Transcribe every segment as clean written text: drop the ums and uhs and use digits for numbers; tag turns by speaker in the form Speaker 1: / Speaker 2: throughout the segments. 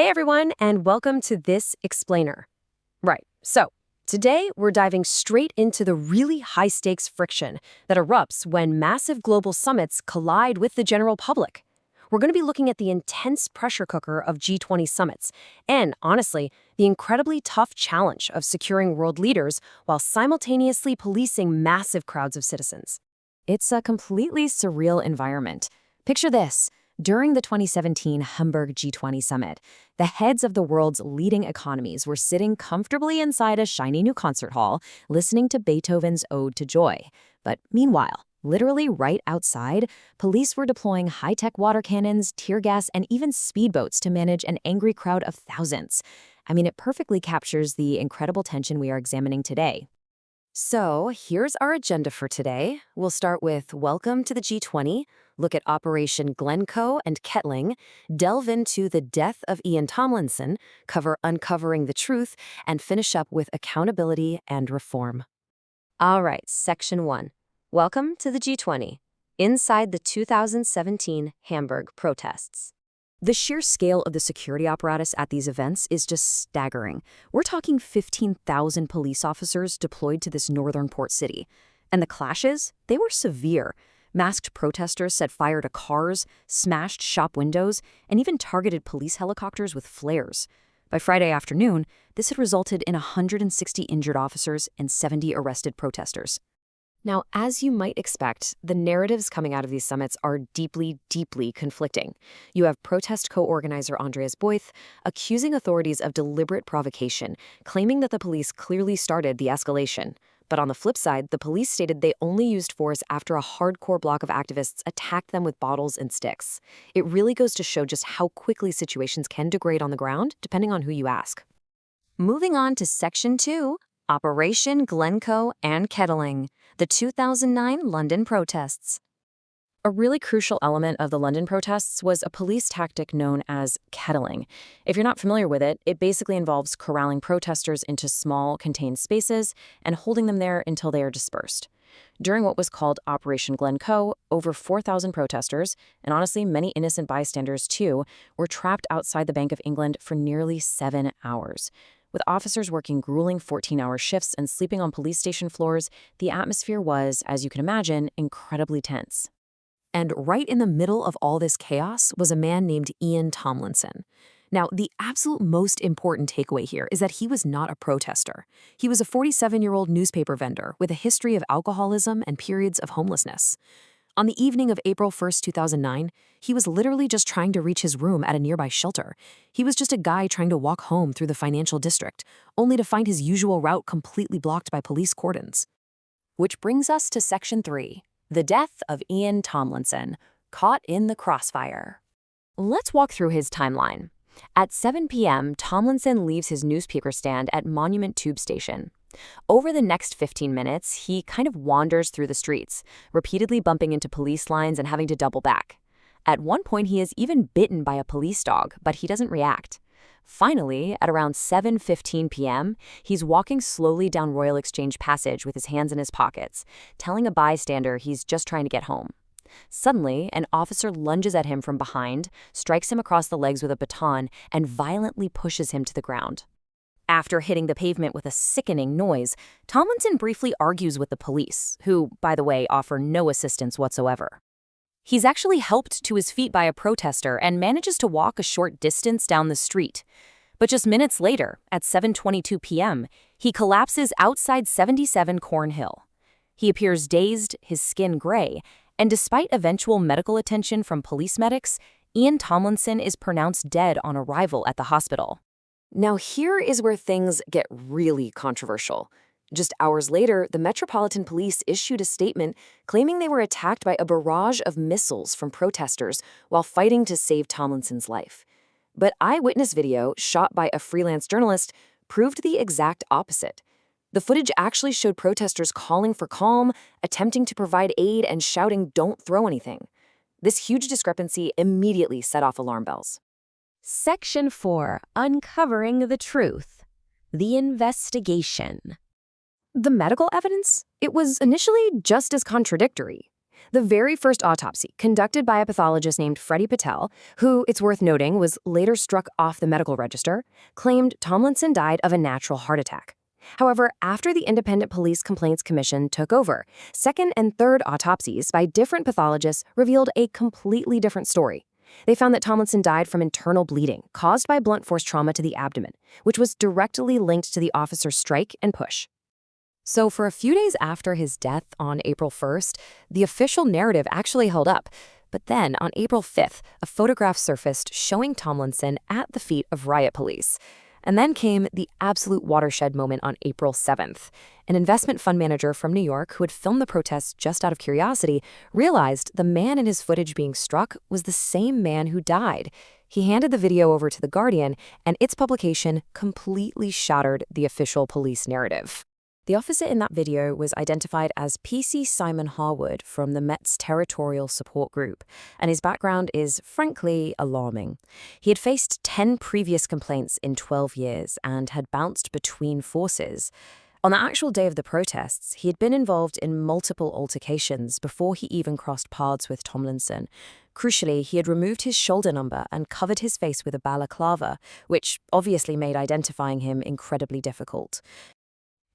Speaker 1: Hey everyone, and welcome to this explainer. Right, so today we're diving straight into the really high-stakes friction that erupts when massive global summits collide with the general public. We're going to be looking at the intense pressure cooker of G20 summits, and honestly, the incredibly tough challenge of securing world leaders while simultaneously policing massive crowds of citizens. It's a completely surreal environment. Picture this. During the 2017 Hamburg G20 summit, the heads of the world's leading economies were sitting comfortably inside a shiny new concert hall, listening to Beethoven's Ode to Joy. But meanwhile, literally right outside, police were deploying high-tech water cannons, tear gas, and even speedboats to manage an angry crowd of thousands. I mean, it perfectly captures the incredible tension we are examining today. So here's our agenda for today. We'll start with Welcome to the G20, look at Operation Glencoe and Kettling, delve into the death of Ian Tomlinson, cover Uncovering the Truth, and finish up with Accountability and Reform. All right, Section 1. Welcome to the G20, inside the 2017 Hamburg protests. The sheer scale of the security apparatus at these events is just staggering. We're talking 15,000 police officers deployed to this northern port city. And the clashes, they were severe. Masked protesters set fire to cars, smashed shop windows, and even targeted police helicopters with flares. By Friday afternoon, this had resulted in 160 injured officers and 70 arrested protesters. Now, as you might expect, the narratives coming out of these summits are deeply, deeply conflicting. You have protest co-organizer Andreas Beuth accusing authorities of deliberate provocation, claiming that the police clearly started the escalation. But on the flip side, the police stated they only used force after a hardcore block of activists attacked them with bottles and sticks. It really goes to show just how quickly situations can degrade on the ground, depending on who you ask. Moving on to Section 2, Operation Glencoe and Kettling, the 2009 London protests. A really crucial element of the London protests was a police tactic known as kettling. If you're not familiar with it, it basically involves corralling protesters into small, contained spaces and holding them there until they are dispersed. During what was called Operation Glencoe, over 4,000 protesters, and honestly many innocent bystanders too, were trapped outside the Bank of England for nearly 7 hours. With officers working grueling 14-hour shifts and sleeping on police station floors, the atmosphere was, as you can imagine, incredibly tense. And right in the middle of all this chaos was a man named Ian Tomlinson. Now, the absolute most important takeaway here is that he was not a protester. He was a 47-year-old newspaper vendor with a history of alcoholism and periods of homelessness. On the evening of April 1st, 2009, he was literally just trying to reach his room at a nearby shelter. He was just a guy trying to walk home through the financial district, only to find his usual route completely blocked by police cordons. Which brings us to Section 3, the death of Ian Tomlinson, caught in the crossfire. Let's walk through his timeline. At 7 p.m., Tomlinson leaves his newspaper stand at Monument Tube Station. Over the next 15 minutes, he kind of wanders through the streets, repeatedly bumping into police lines and having to double back. At one point, he is even bitten by a police dog, but he doesn't react. Finally, at around 7:15 p.m., he's walking slowly down Royal Exchange Passage with his hands in his pockets, telling a bystander he's just trying to get home. Suddenly, an officer lunges at him from behind, strikes him across the legs with a baton, and violently pushes him to the ground. After hitting the pavement with a sickening noise, Tomlinson briefly argues with the police, who, by the way, offer no assistance whatsoever. He's actually helped to his feet by a protester and manages to walk a short distance down the street. But just minutes later, at 7:22 p.m., he collapses outside 77 Cornhill. He appears dazed, his skin gray, and despite eventual medical attention from police medics, Ian Tomlinson is pronounced dead on arrival at the hospital. Now here is where things get really controversial. Just hours later, the Metropolitan Police issued a statement claiming they were attacked by a barrage of missiles from protesters while fighting to save Tomlinson's life. But eyewitness video, shot by a freelance journalist, proved the exact opposite. The footage actually showed protesters calling for calm, attempting to provide aid, and shouting, "Don't throw anything." This huge discrepancy immediately set off alarm bells. Section 4, Uncovering the Truth. The investigation. The medical evidence? It was initially just as contradictory. The very first autopsy, conducted by a pathologist named Freddie Patel, who, it's worth noting, was later struck off the medical register, claimed Tomlinson died of a natural heart attack. However, after the Independent Police Complaints Commission took over, second and third autopsies by different pathologists revealed a completely different story. They found that Tomlinson died from internal bleeding caused by blunt force trauma to the abdomen, which was directly linked to the officer's strike and push. So for a few days after his death on April 1st, the official narrative actually held up. But then, on April 5th, a photograph surfaced showing Tomlinson at the feet of riot police. And then came the absolute watershed moment on April 7th. An investment fund manager from New York who had filmed the protests just out of curiosity realized the man in his footage being struck was the same man who died. He handed the video over to The Guardian, and its publication completely shattered the official police narrative. The officer in that video was identified as PC Simon Harwood from the Met's Territorial Support Group, and his background is, frankly, alarming. He had faced 10 previous complaints in 12 years and had bounced between forces. On the actual day of the protests, he had been involved in multiple altercations before he even crossed paths with Tomlinson. Crucially, he had removed his shoulder number and covered his face with a balaclava, which obviously made identifying him incredibly difficult.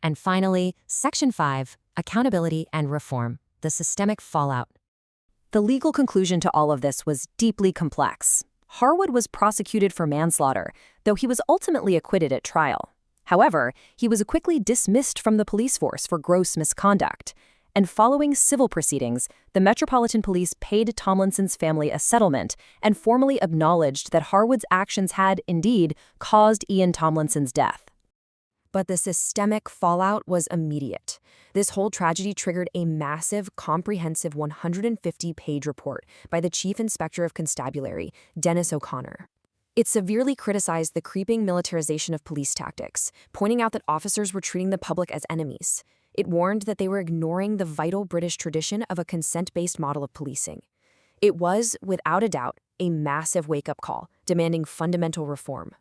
Speaker 1: And finally, Section 5, Accountability and Reform, the systemic fallout. The legal conclusion to all of this was deeply complex. Harwood was prosecuted for manslaughter, though he was ultimately acquitted at trial. However, he was quickly dismissed from the police force for gross misconduct. And following civil proceedings, the Metropolitan Police paid Tomlinson's family a settlement and formally acknowledged that Harwood's actions had, indeed, caused Ian Tomlinson's death. But the systemic fallout was immediate. This whole tragedy triggered a massive, comprehensive 150-page report by the Chief Inspector of Constabulary, Dennis O'Connor. It severely criticized the creeping militarization of police tactics, pointing out that officers were treating the public as enemies. It warned that they were ignoring the vital British tradition of a consent-based model of policing. It was, without a doubt, a massive wake-up call, demanding fundamental reform.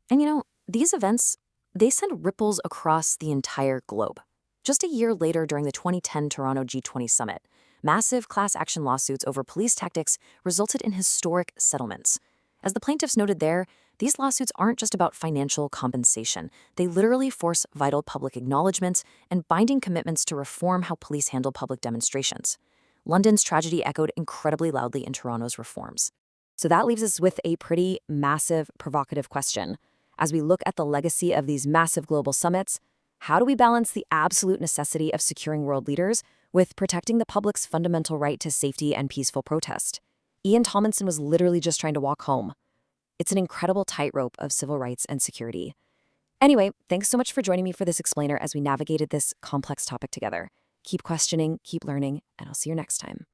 Speaker 1: And these events, they sent ripples across the entire globe. Just a year later, during the 2010 Toronto G20 summit, massive class action lawsuits over police tactics resulted in historic settlements. As the plaintiffs noted there, these lawsuits aren't just about financial compensation. They literally force vital public acknowledgement and binding commitments to reform how police handle public demonstrations. London's tragedy echoed incredibly loudly in Toronto's reforms. So that leaves us with a pretty massive, provocative question. As we look at the legacy of these massive global summits, how do we balance the absolute necessity of securing world leaders with protecting the public's fundamental right to safety and peaceful protest? Ian Tomlinson was literally just trying to walk home. It's an incredible tightrope of civil rights and security. Anyway, thanks so much for joining me for this explainer as we navigated this complex topic together. Keep questioning, keep learning, and I'll see you next time.